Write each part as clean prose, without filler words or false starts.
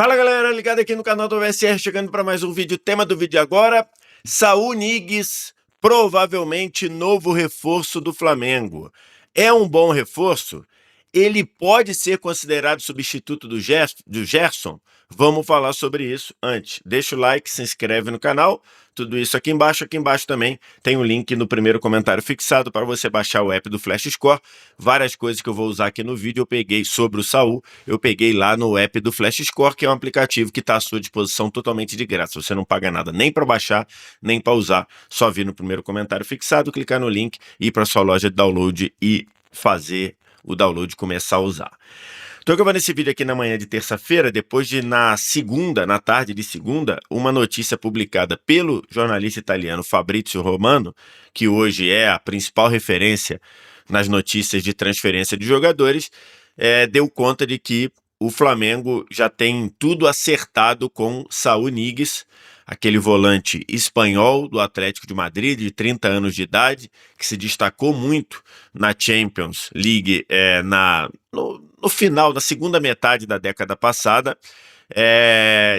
Fala galera, ligado aqui no canal do VSR, chegando para mais um vídeo. Tema do vídeo agora: Saúl Ñíguez, provavelmente novo reforço do Flamengo. É um bom reforço? Ele pode ser considerado substituto do Gerson? Vamos falar sobre isso antes. Deixa o like, se inscreve no canal, tudo isso aqui embaixo. Aqui embaixo também tem o link no primeiro comentário fixado para você baixar o app do Flash Score. Várias coisas que eu vou usar aqui no vídeo eu peguei sobre o Saúl, eu peguei lá no app do Flash Score, que é um aplicativo que está à sua disposição totalmente de graça. Você não paga nada nem para baixar, nem para usar. Só vir no primeiro comentário fixado, clicar no link, ir para sua loja de download e fazer o download começar a usar. Estou gravando esse vídeo aqui na manhã de terça-feira, depois de na tarde de segunda, uma notícia publicada pelo jornalista italiano Fabrizio Romano, que hoje é a principal referência nas notícias de transferência de jogadores, deu conta de que o Flamengo já tem tudo acertado com Saúl Ñíguez, aquele volante espanhol do Atlético de Madrid, de 30 anos de idade, que se destacou muito na Champions League no final, na segunda metade da década passada,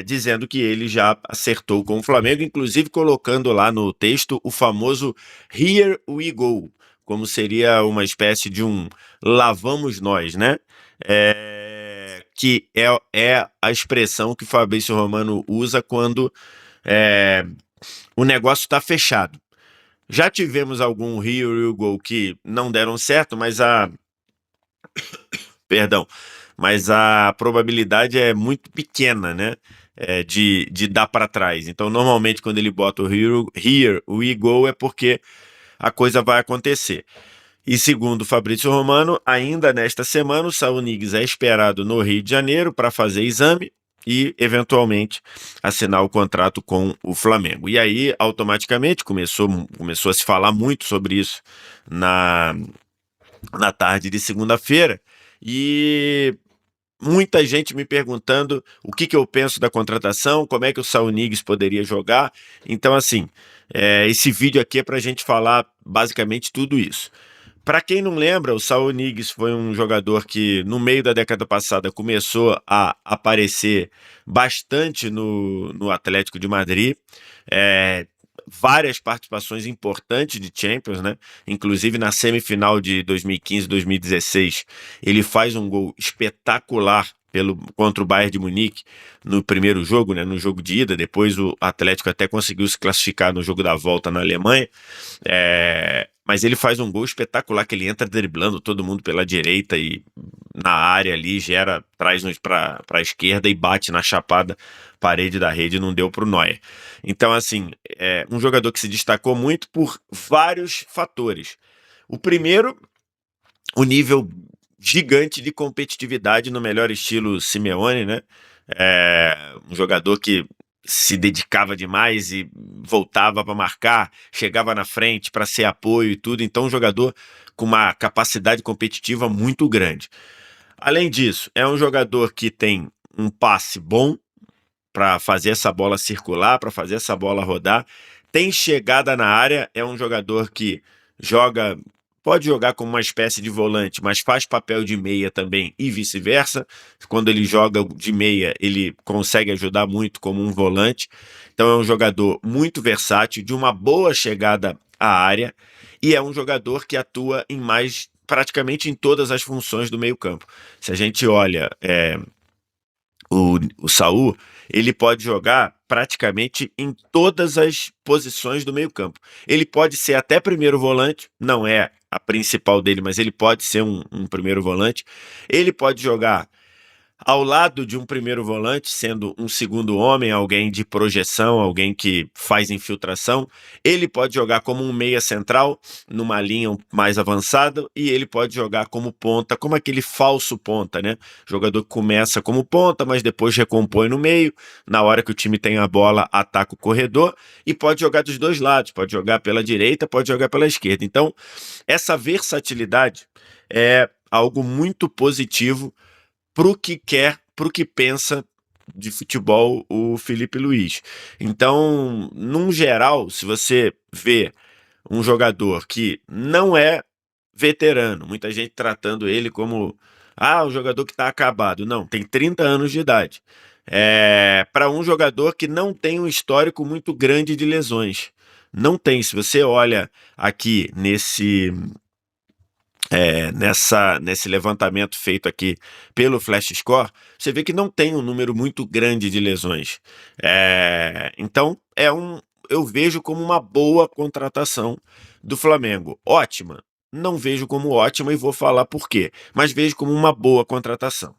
dizendo que ele já acertou com o Flamengo, inclusive colocando lá no texto o famoso "Here we go", como seria uma espécie de um "lá vamos nós", né? Que é a expressão que Fabrício Romano usa quando o negócio está fechado. Já tivemos algum "Here we go" que não deram certo, mas a probabilidade é muito pequena, né? De dar para trás. Então, normalmente, quando ele bota o "Here we go", é porque a coisa vai acontecer. E segundo Fabrício Romano, ainda nesta semana, o Saúl Ñíguez é esperado no Rio de Janeiro para fazer exame e, eventualmente, assinar o contrato com o Flamengo. E aí, automaticamente, começou a se falar muito sobre isso na tarde de segunda-feira, e muita gente me perguntando o que eu penso da contratação, como é que o Saúl Ñíguez poderia jogar. Então, assim, esse vídeo aqui é para a gente falar basicamente tudo isso. Para quem não lembra, o Saúl Ñíguez foi um jogador que, no meio da década passada, começou a aparecer bastante no Atlético de Madrid. Várias participações importantes de Champions, né? Inclusive na semifinal de 2015 e 2016, ele faz um gol espetacular contra o Bayern de Munique no primeiro jogo, né? No jogo de ida. Depois o Atlético até conseguiu se classificar no jogo da volta na Alemanha. Mas ele faz um gol espetacular, que ele entra driblando todo mundo pela direita e na área ali, traz para a esquerda e bate na chapada parede da rede, não deu para o Neuer. Então, assim, é um jogador que se destacou muito por vários fatores. O primeiro, o nível gigante de competitividade no melhor estilo Simeone, né? Um jogador que se dedicava demais e voltava para marcar, chegava na frente para ser apoio e tudo. Então, um jogador com uma capacidade competitiva muito grande. Além disso, é um jogador que tem um passe bom para fazer essa bola circular, para fazer essa bola rodar. Tem chegada na área, é um jogador que pode jogar como uma espécie de volante, mas faz papel de meia também e vice-versa. Quando ele joga de meia, ele consegue ajudar muito como um volante. Então é um jogador muito versátil, de uma boa chegada à área, e é um jogador que atua praticamente em todas as funções do meio-campo. Se a gente olha o Saúl, ele pode jogar praticamente em todas as posições do meio-campo. Ele pode ser até primeiro volante, não é a principal dele, mas ele pode ser um primeiro volante. Ele pode jogar ao lado de um primeiro volante, sendo um segundo homem, alguém de projeção, alguém que faz infiltração. Ele pode jogar como um meia central, numa linha mais avançada, e ele pode jogar como ponta, como aquele falso ponta, né? Jogador que começa como ponta, mas depois recompõe no meio, na hora que o time tem a bola, ataca o corredor, e pode jogar dos dois lados, pode jogar pela direita, pode jogar pela esquerda. Então, essa versatilidade é algo muito positivo pro que pensa de futebol o Felipe Luiz. Então, num geral, se você vê um jogador que não é veterano, muita gente tratando ele como um jogador que está acabado. Não, tem 30 anos de idade. para um jogador que não tem um histórico muito grande de lesões. Não tem. Se você olha aqui nesse levantamento feito aqui pelo Flash Score, você vê que não tem um número muito grande de lesões. Então, eu vejo como uma boa contratação do Flamengo. Ótima. Não vejo como ótima e vou falar por quê, mas vejo como uma boa contratação.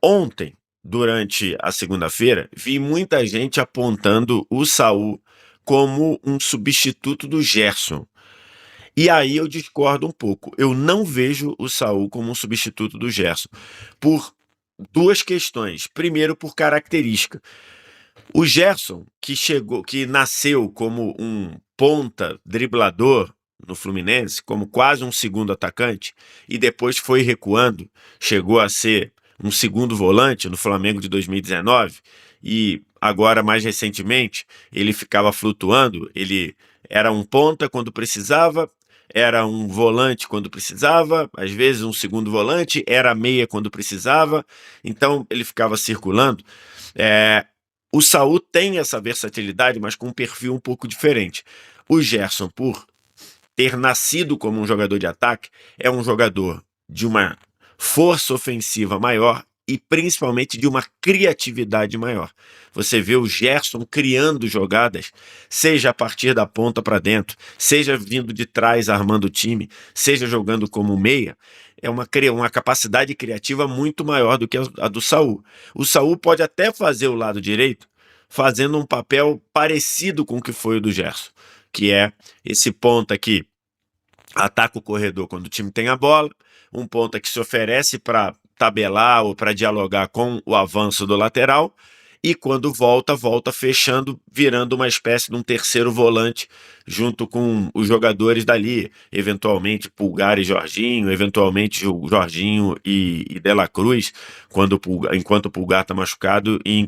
Ontem, durante a segunda-feira, vi muita gente apontando o Saul como um substituto do Gerson. E aí eu discordo um pouco. Eu não vejo o Saul como um substituto do Gerson, por duas questões. Primeiro, por característica. O Gerson, que nasceu como um ponta driblador no Fluminense, como quase um segundo atacante, e depois foi recuando, chegou a ser um segundo volante no Flamengo de 2019, e agora, mais recentemente, ele ficava flutuando, ele era um ponta quando precisava, era um volante quando precisava, às vezes um segundo volante, era meia quando precisava, então ele ficava circulando. É, o Saul tem essa versatilidade, mas com um perfil um pouco diferente. O Gerson, por ter nascido como um jogador de ataque, é um jogador de uma força ofensiva maior e principalmente de uma criatividade maior. Você vê o Gerson criando jogadas, seja a partir da ponta para dentro, seja vindo de trás armando o time, seja jogando como meia, é uma capacidade criativa muito maior do que a do Saul. O Saul pode até fazer o lado direito, fazendo um papel parecido com o que foi o do Gerson, que é esse ponta que ataca o corredor quando o time tem a bola, um ponta que se oferece para tabelar ou para dialogar com o avanço do lateral, e quando volta fechando, virando uma espécie de um terceiro volante junto com os jogadores dali, eventualmente Pulgar e Jorginho, eventualmente o Jorginho e De La Cruz, enquanto o Pulgar está machucado e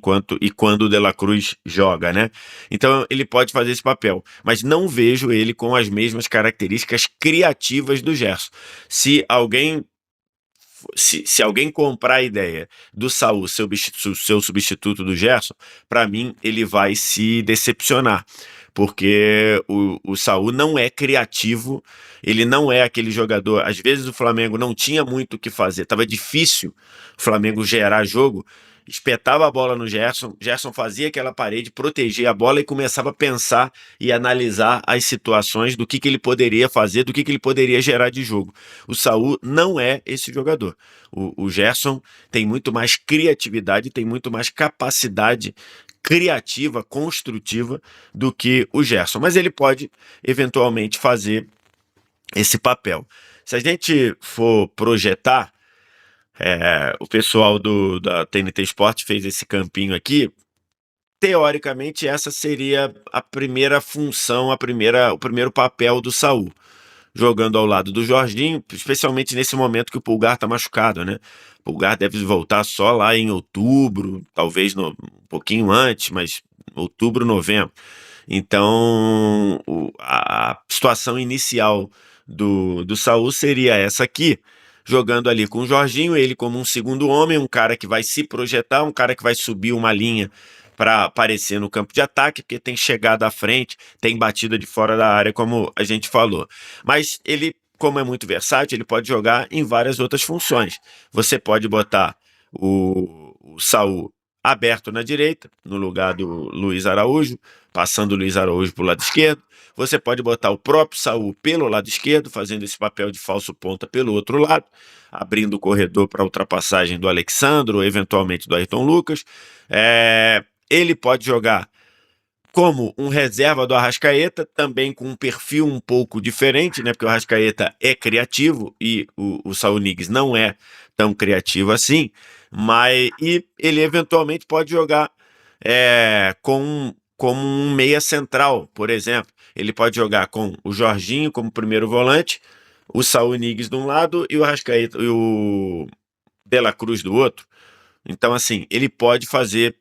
quando o De La Cruz joga, né? Então ele pode fazer esse papel, mas não vejo ele com as mesmas características criativas do Gerson. Se alguém comprar a ideia do Saul ser o seu substituto do Gerson, para mim ele vai se decepcionar, porque o Saul não é criativo, ele não é aquele jogador. Às vezes o Flamengo não tinha muito o que fazer, estava difícil o Flamengo gerar jogo, espetava a bola no Gerson, Gerson fazia aquela parede, protegia a bola e começava a pensar e analisar as situações do que ele poderia fazer, do que ele poderia gerar de jogo. O Saul não é esse jogador. O Gerson tem muito mais criatividade, tem muito mais capacidade criativa, construtiva do que o Gerson, mas ele pode eventualmente fazer esse papel. Se a gente for projetar, o pessoal da TNT Sport fez esse campinho aqui. Teoricamente, essa seria a primeira função, o primeiro papel do Saul, jogando ao lado do Jorginho, especialmente nesse momento que o Pulgar está machucado, né? O Pulgar deve voltar só lá em outubro, talvez um pouquinho antes, mas outubro, novembro. Então, a situação inicial do Saul seria essa aqui, jogando ali com o Jorginho, ele como um segundo homem, um cara que vai se projetar, um cara que vai subir uma linha para aparecer no campo de ataque, porque tem chegada à frente, tem batida de fora da área, como a gente falou. Mas ele, como é muito versátil, ele pode jogar em várias outras funções. Você pode botar o Saul aberto na direita, no lugar do Luiz Araújo, passando o Luiz Araújo para o lado esquerdo. Você pode botar o próprio Saul pelo lado esquerdo, fazendo esse papel de falso ponta pelo outro lado, abrindo o corredor para a ultrapassagem do Alexandre ou eventualmente do Ayrton Lucas. Ele pode jogar como um reserva do Arrascaeta, também com um perfil um pouco diferente, né? Porque o Arrascaeta é criativo e o Saul Niguez não é tão criativo assim, e ele eventualmente pode jogar como um meia central, por exemplo. Ele pode jogar com o Jorginho como primeiro volante, o Saul Niguez de um lado e o Arrascaeta e o De La Cruz do outro. Então, assim, ele pode fazer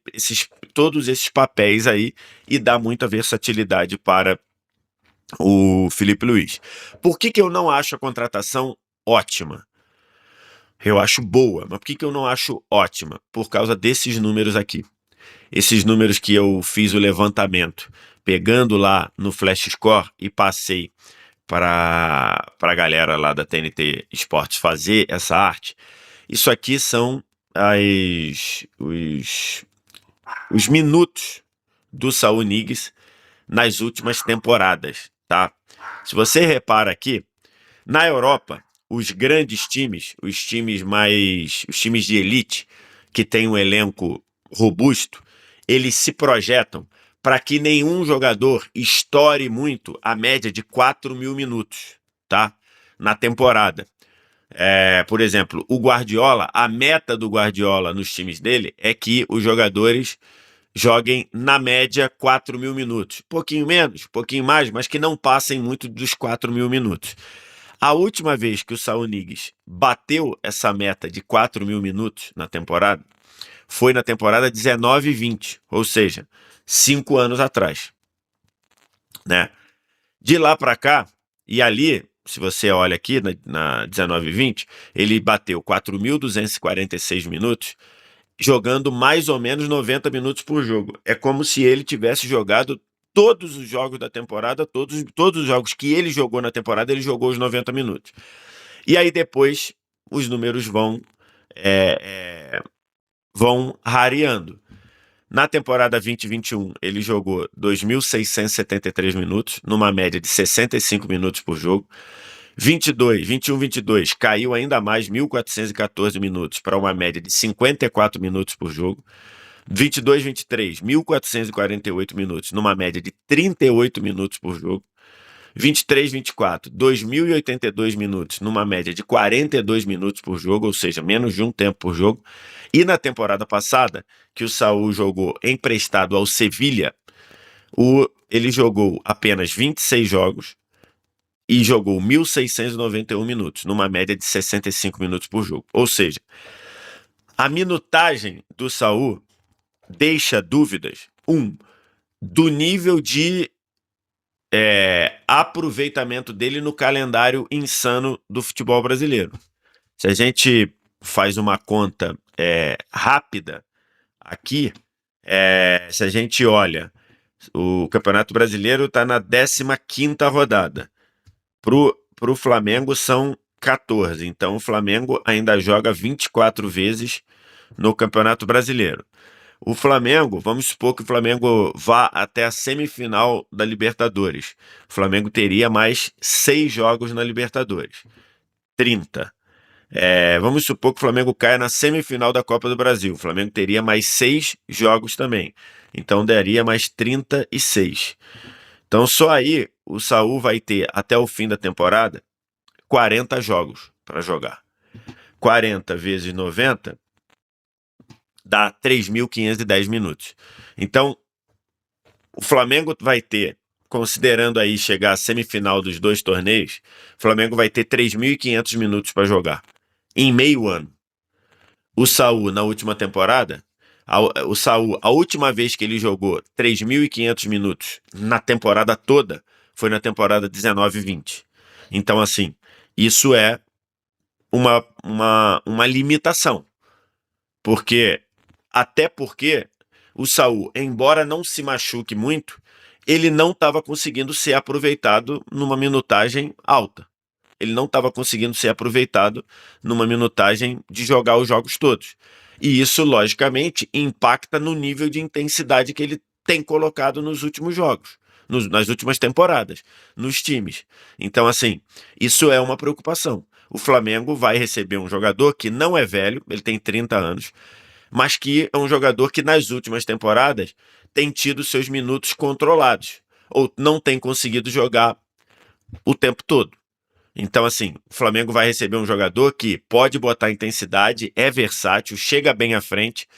todos esses papéis aí e dar muita versatilidade para o Felipe Luiz. Por que eu não acho a contratação ótima? Eu acho boa, mas por que eu não acho ótima? Por causa desses números aqui. Esses números que eu fiz o levantamento, pegando lá no Flash Score e passei para a galera lá da TNT Esportes fazer essa arte. Isso aqui são os minutos do Saul Niguez nas últimas temporadas, tá? Se você repara aqui, na Europa, os grandes times, os times de elite, que têm um elenco robusto, eles se projetam para que nenhum jogador estoure muito a média de 4.000 minutos, tá? Na temporada. Por exemplo, o Guardiola, a meta do Guardiola nos times dele é que os jogadores joguem na média 4.000 minutos. Pouquinho menos, pouquinho mais, mas que não passem muito dos 4.000 minutos. A última vez que o Saul Niguez bateu essa meta de 4.000 minutos na temporada foi na temporada 19 e 20, ou seja, 5 anos atrás, né? De lá para cá, e ali, se você olha aqui na 19 e 20, ele bateu 4.246 minutos, jogando mais ou menos 90 minutos por jogo. É como se ele tivesse jogado todos os jogos da temporada, todos os jogos que ele jogou na temporada, ele jogou os 90 minutos. E aí depois os números vão rareando. Na temporada 2021, ele jogou 2.673 minutos, numa média de 65 minutos por jogo. 21-22 caiu ainda mais 1.414 minutos para uma média de 54 minutos por jogo. 22-23, 1.448 minutos, numa média de 38 minutos por jogo. 23-24, 2.082 minutos, numa média de 42 minutos por jogo, ou seja, menos de um tempo por jogo. E na temporada passada, que o Saul jogou emprestado ao Sevilha, ele jogou apenas 26 jogos e jogou 1.691 minutos, numa média de 65 minutos por jogo. Ou seja, a minutagem do Saul deixa dúvidas, do nível de aproveitamento dele no calendário insano do futebol brasileiro. Se a gente faz uma conta rápida aqui, se a gente olha, o Campeonato Brasileiro está na 15ª rodada. Pro Flamengo são 14, então o Flamengo ainda joga 24 vezes no Campeonato Brasileiro. O Flamengo, vamos supor que o Flamengo vá até a semifinal da Libertadores. O Flamengo teria mais 6 jogos na Libertadores. 30. Vamos supor que o Flamengo caia na semifinal da Copa do Brasil. O Flamengo teria mais 6 jogos também. Então daria mais 36. Então só aí o Saul vai ter, até o fim da temporada, 40 jogos para jogar. 40 vezes 90 dá 3.510 minutos. Então, o Flamengo vai ter, considerando aí chegar à semifinal dos 2 torneios, o Flamengo vai ter 3.500 minutos para jogar em meio ano. O Saul, na última temporada, o Saul, a última vez que ele jogou 3.500 minutos na temporada toda foi na temporada 19 e 20. Então, assim, isso é uma limitação. Até porque o Saul, embora não se machuque muito, ele não estava conseguindo ser aproveitado numa minutagem alta. Ele não estava conseguindo ser aproveitado numa minutagem de jogar os jogos todos. E isso, logicamente, impacta no nível de intensidade que ele tem colocado nos últimos jogos, nas últimas temporadas, nos times. Então, assim, isso é uma preocupação. O Flamengo vai receber um jogador que não é velho, ele tem 30 anos, mas que é um jogador que nas últimas temporadas tem tido seus minutos controlados, ou não tem conseguido jogar o tempo todo. Então, assim, o Flamengo vai receber um jogador que pode botar intensidade, é versátil, chega bem à frente,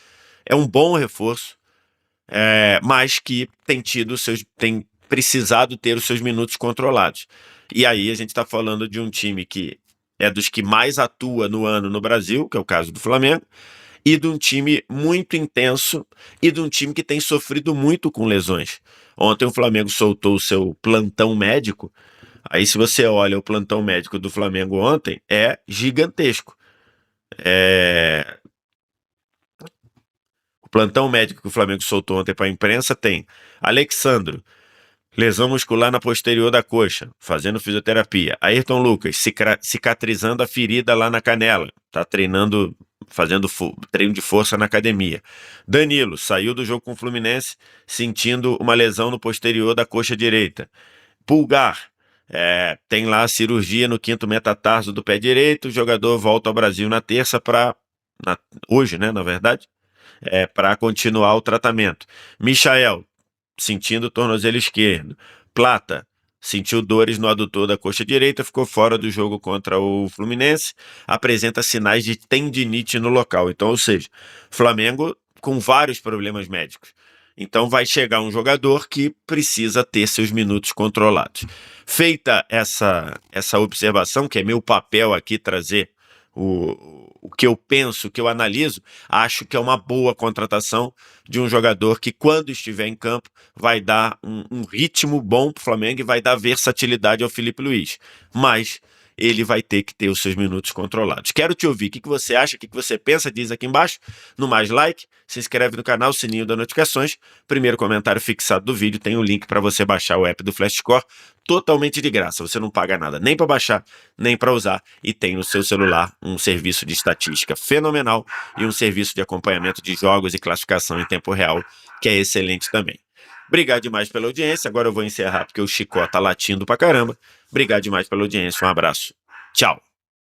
é um bom reforço, mas que tem precisado ter os seus minutos controlados. E aí a gente está falando de um time que é dos que mais atua no ano no Brasil, que é o caso do Flamengo, e de um time muito intenso e de um time que tem sofrido muito com lesões. Ontem o Flamengo soltou o seu plantão médico. Aí, se você olha o plantão médico do Flamengo ontem, é gigantesco. O plantão médico que o Flamengo soltou ontem para a imprensa tem Alexandro, lesão muscular na posterior da coxa, fazendo fisioterapia. Ayrton Lucas, cicatrizando a ferida lá na canela, tá treinando, fazendo treino de força na academia. Danilo, saiu do jogo com o Fluminense, sentindo uma lesão no posterior da coxa direita. Pulgar, tem lá a cirurgia no quinto metatarso do pé direito, o jogador volta ao Brasil na terça hoje, né, na verdade, para continuar o tratamento. Michael, sentindo o tornozelo esquerdo. Plata, sentiu dores no adutor da coxa direita, ficou fora do jogo contra o Fluminense, apresenta sinais de tendinite no local. Então, ou seja, Flamengo com vários problemas médicos. Então vai chegar um jogador que precisa ter seus minutos controlados. Feita essa observação, que é meu papel aqui trazer o que eu penso, o que eu analiso, acho que é uma boa contratação de um jogador que, quando estiver em campo, vai dar um ritmo bom para o Flamengo e vai dar versatilidade ao Felipe Luiz. Mas ele vai ter que ter os seus minutos controlados. Quero te ouvir. O que você acha? O que você pensa? Diz aqui embaixo. No mais like, se inscreve no canal, sininho das notificações. Primeiro comentário fixado do vídeo tem o link para você baixar o app do Flashscore totalmente de graça. Você não paga nada nem para baixar, nem para usar. E tem no seu celular um serviço de estatística fenomenal e um serviço de acompanhamento de jogos e classificação em tempo real, que é excelente também. Obrigado demais pela audiência. Agora eu vou encerrar porque o Chicó tá latindo pra caramba. Obrigado demais pela audiência. Um abraço. Tchau.